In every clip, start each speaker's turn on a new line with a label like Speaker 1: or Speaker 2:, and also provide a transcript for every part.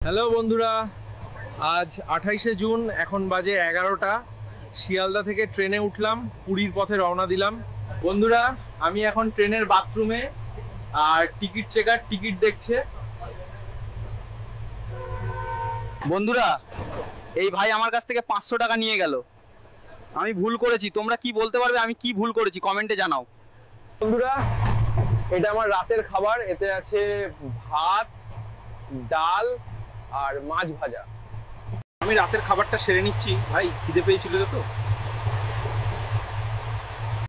Speaker 1: Hello বন্ধুরা, আজ 28শে June, এখন বাজে 11টা। শিয়ালদা থেকে ট্রেনে উঠলাম, পুরীর পথে রওনা দিলাম। বন্ধুরা, আমি এখন ট্রেনের বাথরুমে, আর টিকিট চেকার টিকিট দেখছে।
Speaker 2: বন্ধুরা, এই ভাই আমার কাছ থেকে 500 টাকা নিয়ে গেল। আমি ভুল করেছি। তোমরা কি বলতে পারবে আমি কি ভুল করেছি? কমেন্টে জানাও।
Speaker 1: বন্ধুরা, এটা আমার রাতের খাবার। এতে আছে ভাত, ডাল আর মাছ ভাজা। আমি রাতের খাবারটা সেরে নিচ্ছি, ভাই খিদে পেয়েছিল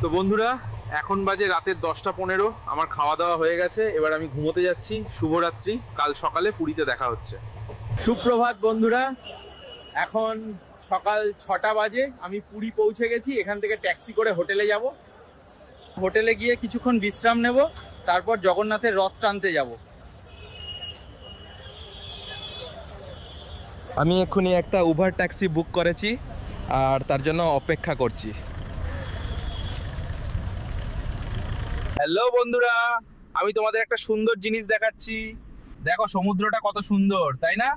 Speaker 1: তো বন্ধুরা, এখন বাজে রাতের 10টা 15। আমার খাওয়া দাওয়া হয়ে গেছে, এবার আমি ঘুমোতে যাচ্ছি। শুভরাত্রি, কাল সকালে পুরীতে দেখা হচ্ছে। সুপ্রভাত বন্ধুরা, এখন সকাল 6টা বাজে। আমি পুরী পৌঁছে গেছি। এখান থেকে ট্যাক্সি করে হোটেলে যাব। হোটেলে গিয়ে কিছুক্ষণ বিশ্রাম নেব, তারপর জগন্নাথের রথ টানতে যাব। আমি এক্ষুনি একটা উবার ট্যাক্সি বুক করেছি, আর তার জন্য অপেক্ষা করছি। হ্যালো বন্ধুরা, আমি তোমাদের একটা সুন্দর জিনিস দেখাচ্ছি। দেখো সমুদ্রটা কত সুন্দর, তাই না?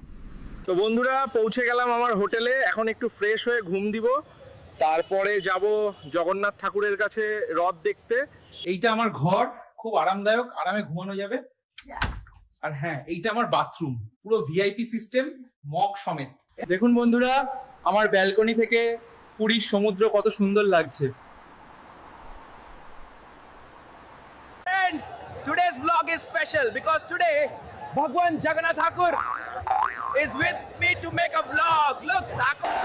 Speaker 1: তো বন্ধুরা, পৌঁছে গেলাম আমার হোটেলে। এখন একটু ফ্রেশ হয়ে ঘুম দিব, তারপরে যাব জগন্নাথ ঠাকুরের কাছে রথ দেখতে। এইটা আমার ঘর, খুব আরামদায়ক, আরামে ঘুমানো যাবে। আর হ্যাঁ, এইটা আমার বাথরুম, পুরো ভিআইপি সিস্টেম, মগ সমেত। দেখুন বন্ধুরা, আমার ব্যালকনি থেকে পুরীর সমুদ্র কত সুন্দর লাগছে।
Speaker 3: Friends, today's vlog is special because today Bhagwan Jagannath Thakur is with me to make a vlog. Look, Thakur.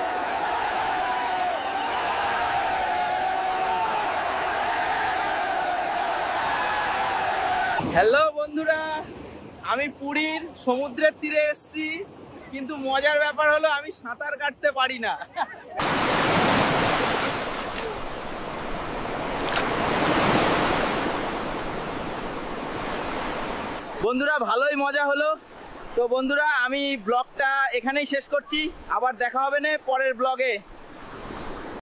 Speaker 2: Hello বন্ধুরা, আমি পুরীর সমুদ্রের তীরে এসেছি, কিন্তু মজার ব্যাপার হলো আমি সাঁতার কাটতে পারি না। বন্ধুরা, ভালোই মজা হলো। তো বন্ধুরা, আমি ব্লগটা এখানেই শেষ করছি। আবার দেখা হবে না পরের ব্লগে।